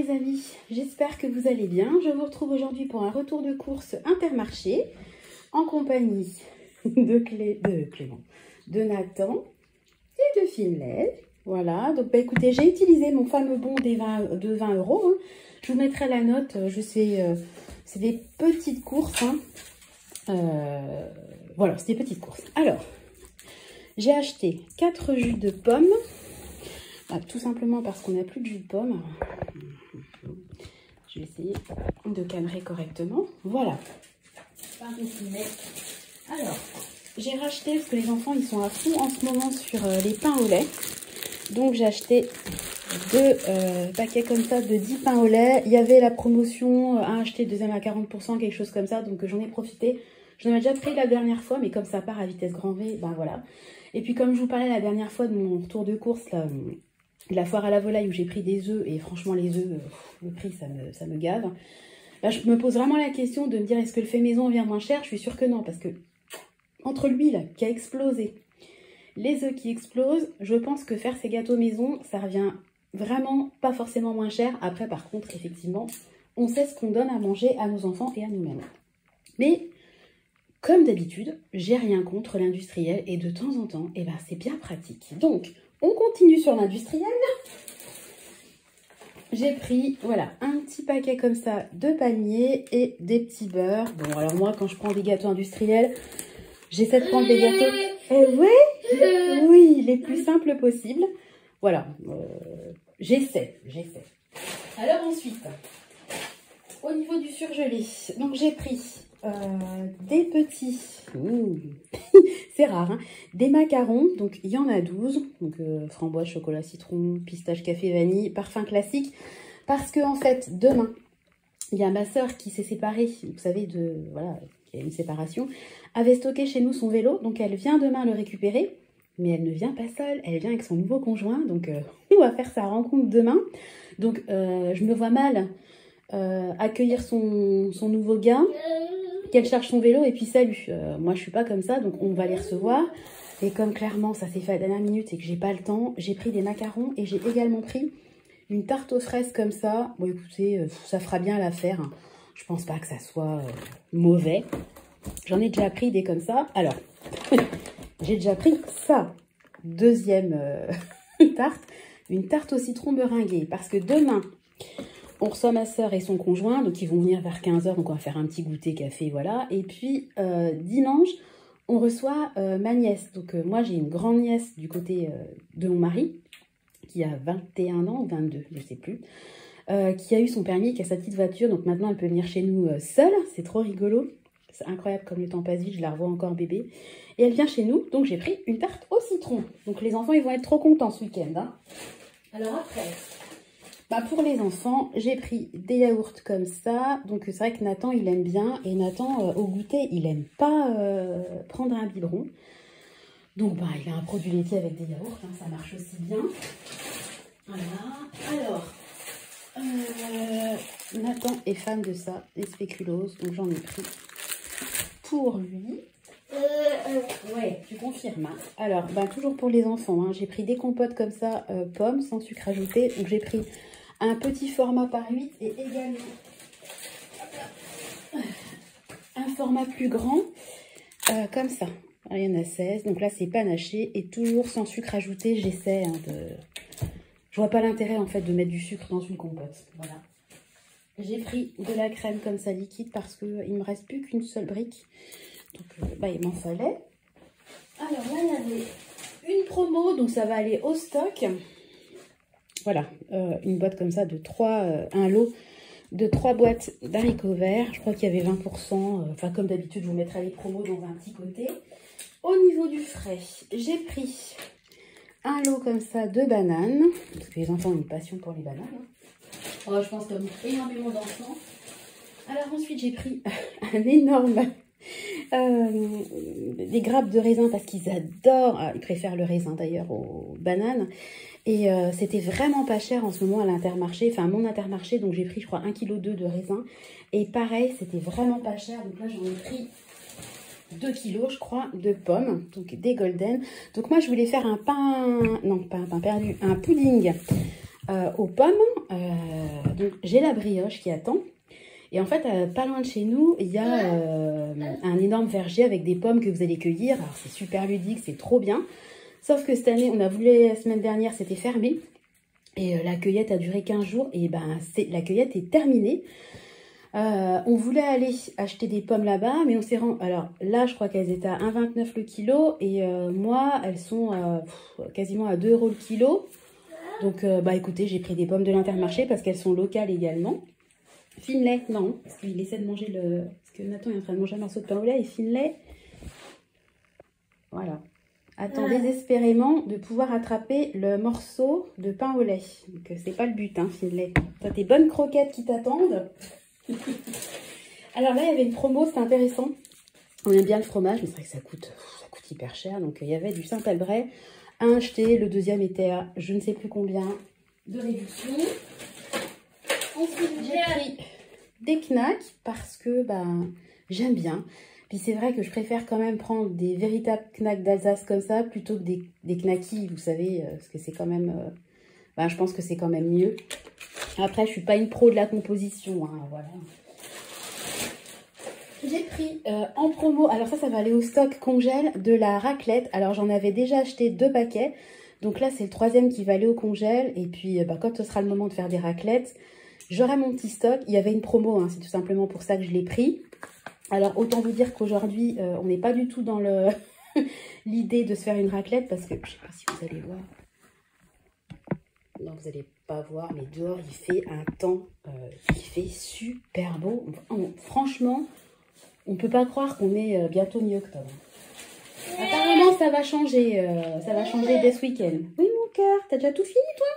les amis, j'espère que vous allez bien. Je vous retrouve aujourd'hui pour un retour de course Intermarché en compagnie de Nathan et de Finlay. Voilà, donc écoutez, j'ai utilisé mon fameux bon de 20 euros. Hein. Je vous mettrai la note, je sais, c'est des petites courses. Hein. Voilà, c'est des petites courses. Alors, j'ai acheté 4 jus de pommes. Tout simplement parce qu'on n'a plus de jus de pomme. Je vais essayer de cadrer correctement. Voilà. Alors, j'ai racheté, parce que les enfants ils sont à fond en ce moment sur les pains au lait. Donc j'ai acheté 2 paquets comme ça de 10 pains au lait. Il y avait la promotion, un acheté, deuxième à 40%, quelque chose comme ça. Donc j'en ai profité. J'en avais déjà pris la dernière fois, mais comme ça part à vitesse grand V, ben voilà. Et puis comme je vous parlais la dernière fois de mon retour de course, là, la foire à la volaille où j'ai pris des œufs, et franchement les œufs, le prix ça me gave. Là, je me pose vraiment la question de me dire est-ce que le fait maison vient moins cher? Je suis sûre que non, parce que entre l'huile qui a explosé, les œufs qui explosent, je pense que faire ces gâteaux maison, ça revient vraiment pas forcément moins cher. Après par contre, effectivement, on sait ce qu'on donne à manger à nos enfants et à nous-mêmes. Mais comme d'habitude, j'ai rien contre l'industriel et de temps en temps, eh ben, c'est bien pratique. Donc, on continue sur l'industriel. J'ai pris, voilà, un petit paquet comme ça de palmiers et des petits beurres. Bon, alors moi, quand je prends des gâteaux industriels, j'essaie de prendre des gâteaux, oui, les plus simples possibles. Voilà, j'essaie. Alors ensuite, au niveau du surgelé, donc j'ai pris des petits, c'est rare, hein, des macarons, donc il y en a 12, donc framboise, chocolat, citron, pistache, café, vanille, parfum classique, parce que en fait, demain, il y a ma soeur qui s'est séparée, vous savez, voilà, il y a une séparation, avait stocké chez nous son vélo, donc elle vient demain le récupérer, mais elle ne vient pas seule, elle vient avec son nouveau conjoint, donc on va faire sa rencontre demain, donc je me vois mal accueillir son nouveau gars, qu'elle cherche son vélo et puis salut. Moi je suis pas comme ça, donc on va les recevoir. Et comme clairement ça s'est fait à la dernière minute et que j'ai pas le temps, j'ai pris des macarons et j'ai également pris une tarte aux fraises comme ça. Bon écoutez, ça fera bien l'affaire. Hein. Je pense pas que ça soit mauvais. J'en ai déjà pris des comme ça. Alors, j'ai déjà pris ça. Deuxième tarte, une tarte au citron meringuée. Parce que demain, on reçoit ma soeur et son conjoint, donc ils vont venir vers 15 h, donc on va faire un petit goûter café, voilà. Et puis dimanche, on reçoit ma nièce. Donc moi j'ai une grande nièce du côté de mon mari, qui a 21 ans ou 22, je ne sais plus, qui a eu son permis, qui a sa petite voiture, donc maintenant elle peut venir chez nous seule, c'est trop rigolo. C'est incroyable comme le temps passe vite, je la revois encore bébé. Et elle vient chez nous, donc j'ai pris une tarte au citron. Donc les enfants, ils vont être trop contents ce week-end. Hein. Alors après... pour les enfants, j'ai pris des yaourts comme ça. Donc, c'est vrai que Nathan, il aime bien. Et Nathan, au goûter, il aime pas prendre un biberon. Donc, il a un produit laitier avec des yaourts. Hein, ça marche aussi bien. Voilà. Alors, Nathan est fan de ça, des spéculoos. Donc, j'en ai pris pour lui. Ouais, tu confirmes. Hein. Alors, toujours pour les enfants, hein, j'ai pris des compotes comme ça, pommes, sans sucre ajouté. Donc, j'ai pris un petit format par 8 et également un format plus grand, comme ça. Alors, il y en a 16. Donc là, c'est panaché et toujours sans sucre ajouté. J'essaie Je vois pas l'intérêt, en fait, de mettre du sucre dans une compote. Voilà. J'ai pris de la crème comme ça liquide parce qu'il ne me reste plus qu'une seule brique. Donc, il m'en fallait. Alors là, il y avait une promo, donc ça va aller au stock. Voilà, une boîte comme ça de 3, un lot de 3 boîtes d'haricots verts. Je crois qu'il y avait 20%. Enfin, comme d'habitude, je vous mettrai les promos dans un petit côté. Au niveau du frais, j'ai pris un lot comme ça de bananes. Parce que les enfants ont une passion pour les bananes. Hein. Oh, je pense comme énormément d'enfants. Alors ensuite, j'ai pris un énorme... des grappes de raisin parce qu'ils adorent, ils préfèrent le raisin d'ailleurs aux bananes et c'était vraiment pas cher en ce moment à l'Intermarché, enfin à mon Intermarché, donc j'ai pris je crois 1,2 kg de raisin et pareil c'était vraiment pas cher, donc là j'en ai pris 2 kg je crois de pommes, donc des golden. Donc moi je voulais faire un pain, non pas un pain perdu, un pudding aux pommes. Donc j'ai la brioche qui attend. Et en fait, pas loin de chez nous, il y a un énorme verger avec des pommes que vous allez cueillir. Alors c'est super ludique, c'est trop bien. Sauf que cette année, on a voulu la semaine dernière, c'était fermé. Et la cueillette a duré 15 jours. Et ben, la cueillette est terminée. On voulait aller acheter des pommes là-bas, mais on s'est rendu... Alors là, je crois qu'elles étaient à 1,29 le kilo. Et moi, elles sont quasiment à 2 € le kilo. Donc, bah écoutez, j'ai pris des pommes de l'Intermarché parce qu'elles sont locales également. Finlay, non, parce qu'il essaie de manger le... Parce que Nathan est en train de manger un morceau de pain au lait et Finlay... Voilà. Attend désespérément de pouvoir attraper le morceau de pain au lait. Donc, c'est pas le but, hein, Finlay. T'as tes bonnes croquettes qui t'attendent. Alors là, il y avait une promo, c'est intéressant. On aime bien le fromage, mais c'est vrai que ça coûte hyper cher. Donc, il y avait du Saint-Albret à acheter. Le deuxième était à je ne sais plus combien de réduction. Ensuite, j'ai pris des knacks parce que j'aime bien. Puis c'est vrai que je préfère quand même prendre des véritables knacks d'Alsace comme ça plutôt que des knackis, vous savez, parce que c'est quand même... je pense que c'est quand même mieux. Après, je suis pas une pro de la composition, hein, voilà. J'ai pris en promo, alors ça va aller au stock congèle, de la raclette. Alors j'en avais déjà acheté 2 paquets. Donc là, c'est le 3e qui va aller au congèle. Et puis, quand ce sera le moment de faire des raclettes, j'aurai mon petit stock. Il y avait une promo, hein, c'est tout simplement pour ça que je l'ai pris. Alors, autant vous dire qu'aujourd'hui, on n'est pas du tout dans l'idée de se faire une raclette parce que, je ne sais pas si vous allez voir. Non, vous n'allez pas voir, mais dehors, il fait un temps qui fait super beau. Franchement, on ne peut pas croire qu'on est bientôt mi-octobre. Apparemment, ça va changer dès ce week-end. Oui, mon cœur, t'as déjà tout fini, toi?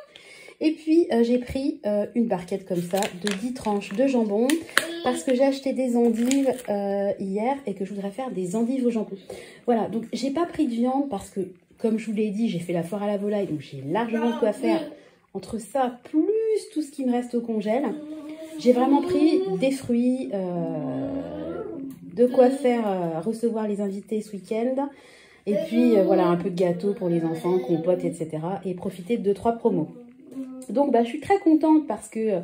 Et puis, j'ai pris une barquette comme ça, de 10 tranches de jambon, parce que j'ai acheté des endives hier et que je voudrais faire des endives au jambon. Voilà, donc j'ai pas pris de viande parce que, comme je vous l'ai dit, j'ai fait la foire à la volaille, donc j'ai largement de quoi faire entre ça, plus tout ce qui me reste au congèle. J'ai vraiment pris des fruits, de quoi faire recevoir les invités ce week-end. Et puis, voilà, un peu de gâteau pour les enfants, compote, etc. Et profiter de 2-3 promos. Donc, je suis très contente parce que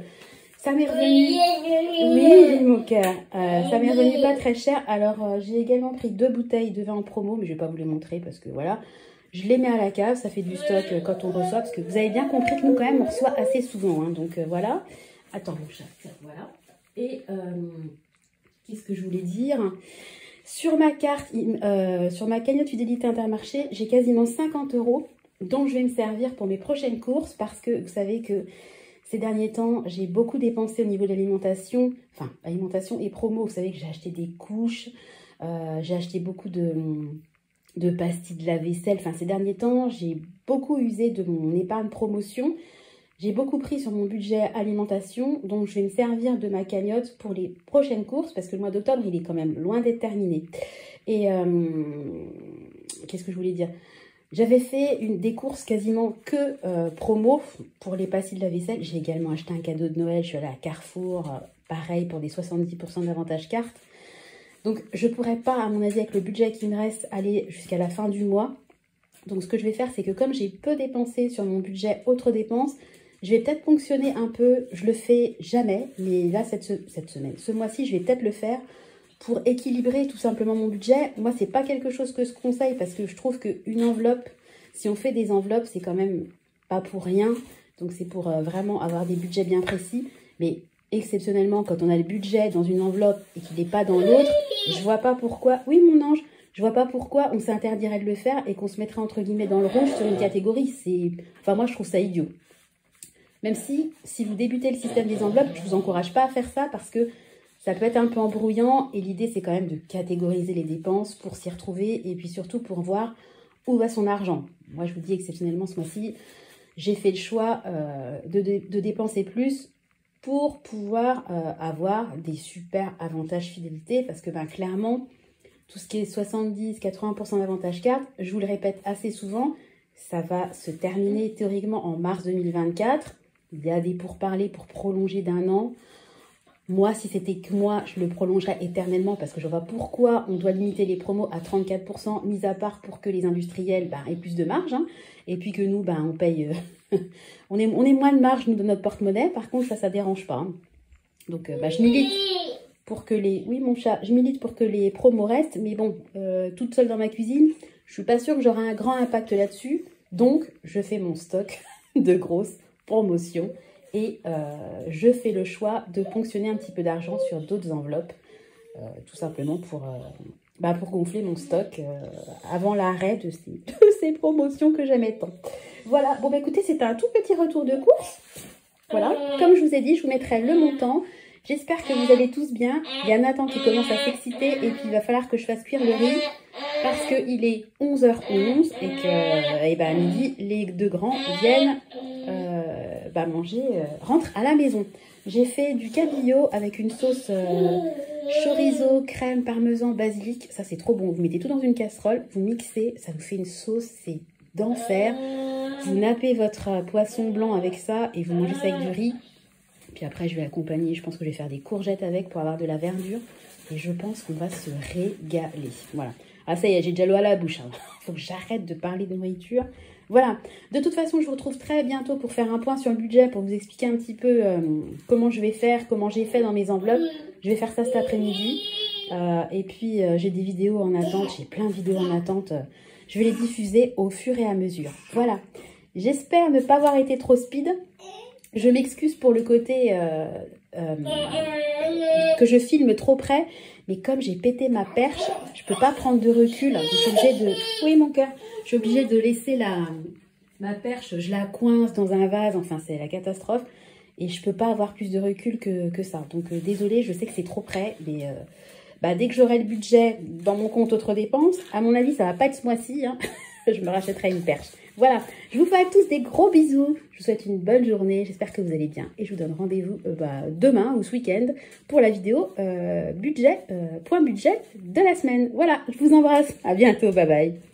ça m'est revenu... Oui, mon cœur. Ça m'est revenu pas très cher. Alors, j'ai également pris 2 bouteilles de vin en promo, mais je vais pas vous les montrer parce que, voilà, je les mets à la cave. Ça fait du stock quand on reçoit, parce que vous avez bien compris que nous, quand même, on reçoit assez souvent. Hein, donc, voilà. Attends, mon chat. Voilà. Et, qu'est-ce que je voulais dire ? Sur ma carte, sur ma cagnotte fidélité Intermarché, j'ai quasiment 50 € dont je vais me servir pour mes prochaines courses parce que vous savez que ces derniers temps, j'ai beaucoup dépensé au niveau de l'alimentation, enfin, alimentation et promo. Vous savez que j'ai acheté des couches, j'ai acheté beaucoup de pastilles de lave-vaisselle. Enfin, ces derniers temps, j'ai beaucoup usé de mon épargne promotion. J'ai beaucoup pris sur mon budget alimentation, donc je vais me servir de ma cagnotte pour les prochaines courses, parce que le mois d'octobre, il est quand même loin d'être terminé. Et qu'est-ce que je voulais dire? J'avais fait des courses quasiment que promo pour les pastilles de la vaisselle. J'ai également acheté un cadeau de Noël, je suis allée à Carrefour, pareil pour des 70% d'avantage carte. Donc je ne pourrais pas, à mon avis, avec le budget qui me reste, aller jusqu'à la fin du mois. Donc ce que je vais faire, c'est que comme j'ai peu dépensé sur mon budget autres dépenses, je vais peut-être ponctionner un peu, je le fais jamais, mais là, cette semaine, ce mois-ci, je vais peut-être le faire pour équilibrer tout simplement mon budget. Moi, c'est pas quelque chose que je conseille parce que je trouve qu'une enveloppe, si on fait des enveloppes, c'est quand même pas pour rien. Donc, c'est pour vraiment avoir des budgets bien précis. Mais exceptionnellement, quand on a le budget dans une enveloppe et qu'il n'est pas dans l'autre, je vois pas pourquoi... Oui, mon ange, je vois pas pourquoi on s'interdirait de le faire et qu'on se mettrait entre guillemets dans le rouge sur une catégorie. Enfin, moi, je trouve ça idiot. Même si vous débutez le système des enveloppes, je ne vous encourage pas à faire ça parce que ça peut être un peu embrouillant. Et l'idée, c'est quand même de catégoriser les dépenses pour s'y retrouver et puis surtout pour voir où va son argent. Moi, je vous dis exceptionnellement ce mois-ci, j'ai fait le choix de dépenser plus pour pouvoir avoir des super avantages fidélité parce que clairement, tout ce qui est 70-80% d'avantages carte, je vous le répète assez souvent, ça va se terminer théoriquement en mars 2024. Il y a des pourparlers pour prolonger d'1 an. Moi, si c'était que moi, je le prolongerais éternellement parce que je vois pourquoi on doit limiter les promos à 34%, mis à part pour que les industriels aient plus de marge. Hein, et puis que nous, on paye... on est moins de marge, nous, de notre porte-monnaie. Par contre, ça dérange pas. Hein. Donc, je milite pour que les... Oui, mon chat, je milite pour que les promos restent. Mais bon, toute seule dans ma cuisine, je suis pas sûre que j'aurai un grand impact là-dessus. Donc, je fais mon stock de grosses promotions. Et je fais le choix de ponctionner un petit peu d'argent sur d'autres enveloppes. Tout simplement pour gonfler mon stock avant l'arrêt de ces promotions que j'aimais tant. Voilà, bon écoutez, c'était un tout petit retour de course. Voilà, comme je vous ai dit, je vous mettrai le montant. J'espère que vous allez tous bien. Il y a Nathan qui commence à s'exciter et puis il va falloir que je fasse cuire le riz parce qu'il est 11h11 et que à midi, les deux grands viennent manger, rentrent à la maison. J'ai fait du cabillaud avec une sauce chorizo, crème, parmesan, basilic. Ça, c'est trop bon. Vous mettez tout dans une casserole, vous mixez, ça vous fait une sauce, c'est d'enfer. Vous nappez votre poisson blanc avec ça et vous mangez ça avec du riz. Puis après, je vais accompagner, je pense que je vais faire des courgettes avec pour avoir de la verdure. Et je pense qu'on va se régaler. Voilà. Ah, ça y est, j'ai déjà l'eau à la bouche. Hein. Faut que j'arrête de parler de nourriture. Voilà. De toute façon, je vous retrouve très bientôt pour faire un point sur le budget, pour vous expliquer un petit peu comment je vais faire, comment j'ai fait dans mes enveloppes. Je vais faire ça cet après-midi. Et puis, j'ai des vidéos en attente. J'ai plein de vidéos en attente. Je vais les diffuser au fur et à mesure. Voilà. J'espère ne pas avoir été trop speed. Je m'excuse pour le côté que je filme trop près. Mais comme j'ai pété ma perche, je peux pas prendre de recul. Je suis obligée de... Oui, mon cœur. Je suis obligée de laisser ma perche. Je la coince dans un vase. Enfin, c'est la catastrophe. Et je peux pas avoir plus de recul que ça. Donc, désolée, je sais que c'est trop près. Mais dès que j'aurai le budget dans mon compte autres dépenses, à mon avis, ça va pas être ce mois-ci. Hein. Je me rachèterai une perche. Voilà, je vous fais à tous des gros bisous. Je vous souhaite une bonne journée. J'espère que vous allez bien. Et je vous donne rendez-vous demain ou ce week-end pour la vidéo point budget de la semaine. Voilà, je vous embrasse. À bientôt. Bye bye.